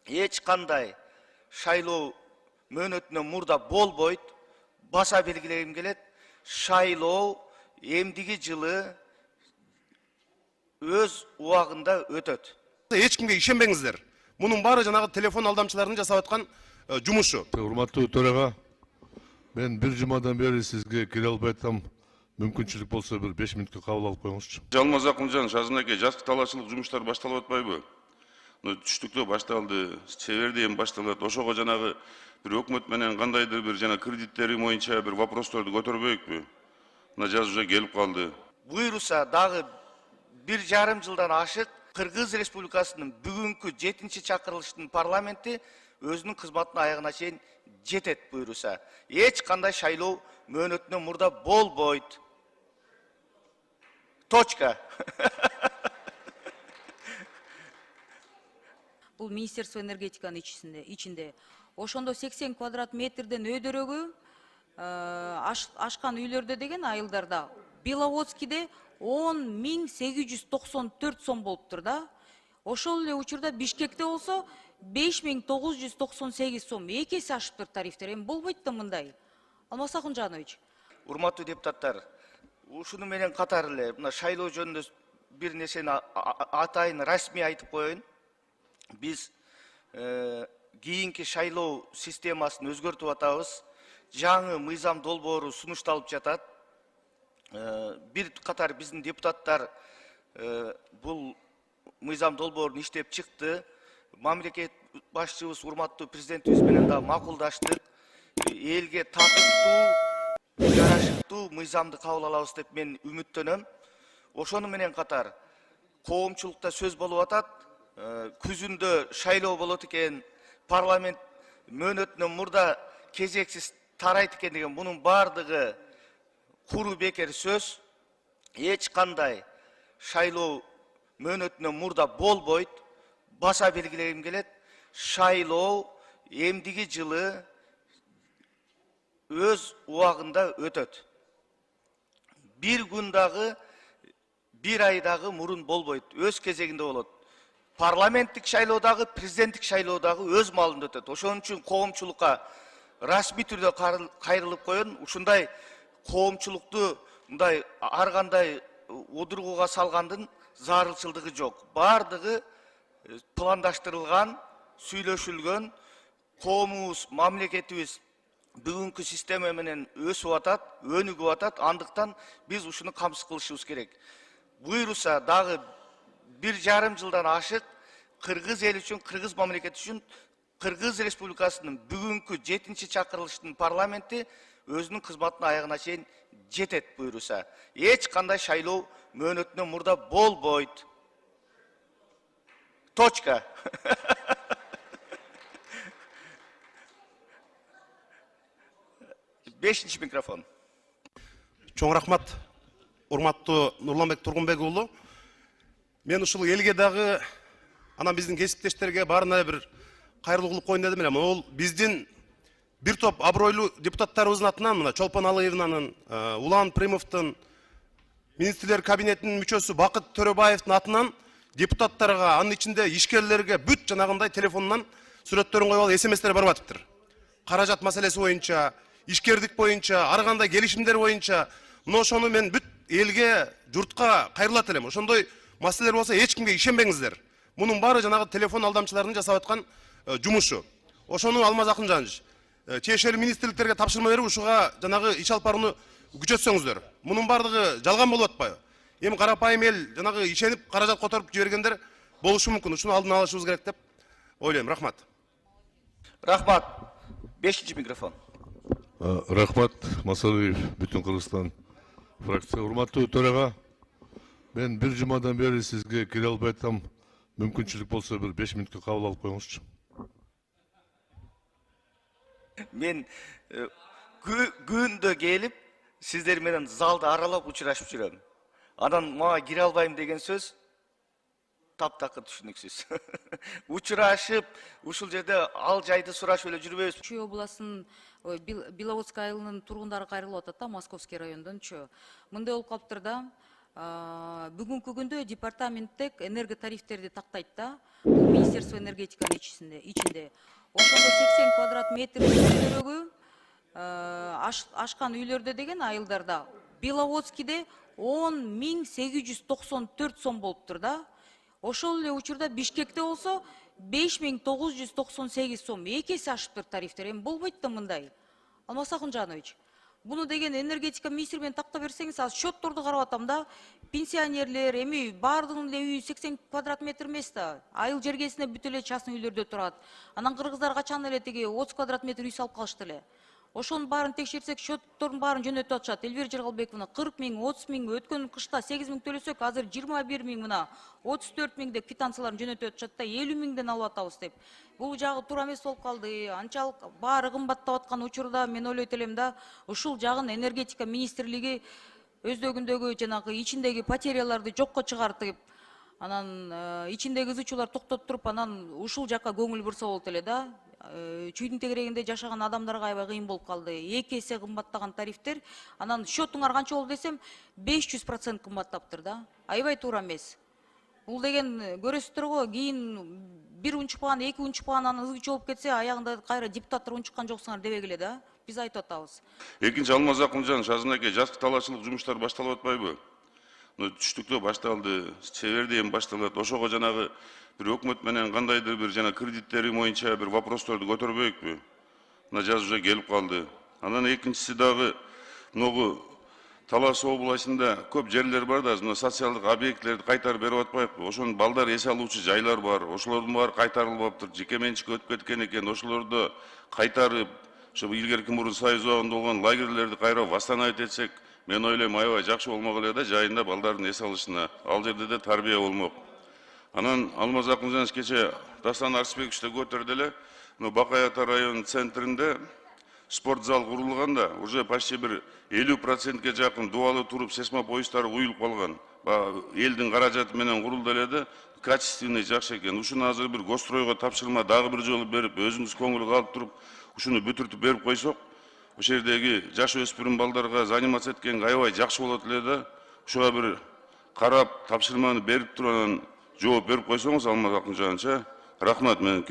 эч кандай шайлоо мөөнөтүнөн мурда болбойт. Баса белгилегим келет. Шайлоо эмдиги жылы өз убагында өтөт. Эч кимге ишенбеңиздер. Мунун баары жанагы телефон алдамчыларынын жасап аткан жумушу. Урматтуу төрага, мен бир жумадан бери сизге кире албай атам. Мүмкүнчүлүк болсо бир 5 мүнөткө кабыл алып коюңузчу. Жалмаз Акынжан, Шазын аке, жазгы талаачылык жумуштар башталып атпайбы? Түштүктө башталды, чеверде эми башталат. Ошого жанагы бир өкмөт менен кандайдыр бир жана кредиттери боюнча бир вопросторду көтөрбөйүкпү? Мына жаз уже келип калды. Буйруса дагы 1,5 жылдан ашык Кыргыз Республикасынын бүгүнкү 7-чи чакырылыштын парламенти өзүнүн кызматына аягына чейин жетет буйруса. Эч кандай шайлоо мөөнөтүнөн мурда болбойт. Точка. Бул Министерство энергетиканын ичинде. Ошондо 80 квадрат метрден өйдөрөгү ашкан үйлөрдө деген айылдарда Беловодскийде 10.894 сом болуптур да. Ошол эле учурда Бишкекте болсо 5.998 сом. Эки эсе ашыптыр тарифтер. Эми болбойт да мындай. Алмаз Акынжанович. Урматтуу депутаттар, ушуну менен катар эле мына шайлоо жөнүндө бир нерсени атайын расмий айтып коеюн. Биз кийинки шайлоо системасын өзгөртүп атабыз. Жаңы мыйзам долбоору сунушталып жатат. Бир катар биздин депутаттар бул мыйзам долбоорун иштеп чыкты. Мамлекет башчыбыз урматтуу президентибиз менен да макулдаштык. Элге татыктуу, жарашыктуу мыйзамды кабыл алабыз деп мен үмүттөнөм. Ошону менен катар коомчулукта сөз болуп атат. Күзүндө шайлоо болот экен, парламент мөөнөтүнөн мурда кезексиз тарайт экен деген бунун бардыгы куру бекер сөз. Эч кандай шайлоо мөөнөтүнөн мурда болбойт. Баса белгилегим келет. Шайлоо эмдиги жылы өз убагында өтөт. Бир күн дагы, бир ай дагы мурун болбойт. Өз кезегинде болот. Парламенттик шайлоодагы, президенттик шайлоодагы өз маалында өтөт. Ошон үчүн коомчулукка расмий түрдө кайрылып коеюн. Ушундай коомчулукту мындай ар кандай удургуга салгандын зарылчылдыгы жок. Бардыгы пландаштырылган, сүйлөшүлгөн, коомубуз, мамлекетибиз бүгүнкү система менен өсүп атат, өнүгүп атат. Андыктан биз ушуну камсыз кылышыбыз керек. Буйруса дагы 1,5 жылдан ашык Кыргыз эл үчүн, Кыргыз мамлекети үчүн Кыргыз Республикасынын бүгүнкү 7-чи чакырылыштын парламенти өзүнүн кызматына аягына чейин жетет буйруса. Эч кандай шайлоо мөөнөтүнөн мурда болбойт. Точка. Бешинчи микрофон. Чоң рахмат, урматтуу Нурланбек Тургунбек уулу. Мен ушул элге дагы, анан биздин кесиптештерге баарына бир кайрылуулук коюн дедим эле. Ол биздин бир топ абройлуу депутаттарыбыздын атынан, мына Чолпон Алыевнанын, Улан Примовдун, министрлер кабинетинин мүчөсү Бакыт Төрөбаевдин атынан депутаттарга, анын ичинде ишкерлерге бүт жанагындай телефонунан сүрөттөрүн коюп алып СМСтер барып атыптыр. Каражат маселеси боюнча, ишкердик боюнча, ар кандай келишимдер боюнча, мына ошону мен бүт элге, журтка кайрылат элем. Ошондой маселелер болсо эч кимге ишенбеңиздер. Мунун баары жанагы телефон алдамчыларынын жасап аткан жумушу. Ошону Алмаз Акынжанович, чечиштүү министрликтерге тапшырма берип, ушуга жанагы иш алып барууну күчөтсөңүздөр. Мунун бардыгы жалган болуп атпайбы? Эми карапайым эл жанагы ишенип каражат которуп жибергендер болушу мүмкүн. Ушуну алдын алышыбыз керек деп ойлойм. Рахмат. Рахмат. 5-чи микрофон. Рахмат, Масалиев, бүтүн Кыргызстан фракция. Урматтуу төрага, мен бир жумадан бери сизге кире албай атам. Мүмкүнчүлүк болсо бир 5 мүнөткө кабыл алып коюңузчу. Мен күндө келип, сиздер менен залды аралап учурашып жүрөм. Анан мага кире албайм деген сөз таптакыр түшүнүксүз. Учурашып, ушул жерде ал жайды сурашып эле жүрбөйбүз. Чүй областынын Беловодский айылынын тургундары кайрылып атат да, Московский райондон чөө. Мындай болуп калыптыр да, Бүгүнкү күндө департаменттек энерго тарифтерди тактайт да. Бул Министерство энергетиканын ичинде. Ошондо 80 квадрат метрдин көйдөрөгү ашкан үйлөрдө деген айылдарда Беловодскийде 10.894 сом болуптур да. Ошол эле учурда Бишкекте болсо 5.998 сом. Эки эсе ашыптыр тарифтер. Эми болбойт да мындай. Алмаз Акунжанович, буну деген энергетика министри менен тактап берсеңиз, азыр счетторду карап атам да, пенсионерлер, эми баардыгынын эле үйү 80 квадрат метр эмес да. Айыл жергесинде бүт эле частный үйлөрдө турат. Анан кыргыздар качан эле тиги 30 квадрат метр үй салып калышты эле. Ошонун баарын текшерсек, счеттордун баарын жөнөтүп атышат. Эльвира Жаргалбековна 40 миң, 30 миң, өткөн кышта 8 миң төлөсөк, азыр 21 миң мына 34 миң деп квитанцияларын жөнөтүп атышат да, 50 миңден алып атабыз деп. Бул жагы туура эмес болуп калды. Анчалык баары кымбаттап аткан учурда мен ойлойт элем да, ушул жагын энергетика министрлиги өздөгүндөгү жанагы ичиндеги потеряларды жокко чыгартып, анан ичиндеги ызычуулар токтоп туруп, анан ушул жакка көңүл бурса болот эле да. Чүйдүн тегерегинде жашаган адамдарга аябай кыйын болуп калды. Эки эсе кымбаттаган тарифтер, анан счетуңар канча болду десем, 500% кымбаттаптыр да. Аябай туура эмес. Бул деген көрөсүздөр го, кийин бир унчукпаган, эки унчукпаган анан ызычуу болуп кетсе, аягында кайра депутаттар унчуккан жоксуңар дебегиле да. Биз айтып атабыз. Экинчи, Алмаз Акунжанович, азырынакей жазгы талаачылык жумуштар башталып атпайбы? Түштүктө башталды, Северде эми башталат. Ошого жанагы bir өкмөт менен кандайдыр бир жана кредиттери боюнча бир вопросторду көтөрбөйүкпү? Мына жаз уже келип калды. Анан экинчиси дагы могу Талас областында көп жерлер бар да, мына социалдык объектлерди кайтарып берип атпайбы? Ошонун балдар эс алуучу жайлар бар. Ошолордун баары кайтарылбаптыр. Жеке менчикке өтүп кеткен экен. Ошолорду кайтарып, ошо илгерки мурун Союз убагында болгон лагерлерди кайра восстановить этсек, мен ойлойм аябай жакшы болмок эле да, жайында балдардын эс алышына. Ал жерде де тарбия болмок. Анан Алмаз Акунжанович кече Дастан Арсбекович да көтөрдү эле, Бакай Ата районунун центринде спорт зал курулганда, уже почти bir 50%ге жакын дубалы туруп сейсмопоюздтары куюлуп калган. Элдин каражаты менен курулду эле да, качественный жакшы экен. Ушуну азыр бир гостройго тапшырма дагы бир жолу берип, өзүңүз көңүл калып туруп, ушуну бүтүртүп берип койсок, ошол жердеги жаш өспүрүм балдарга заниматься эткенге аябай жакшы болот эле да. Ушуга бир карап, тапшырманы берип туруп, жооп берип койсоңуз, Алмаз Акунжанович, рахмат менен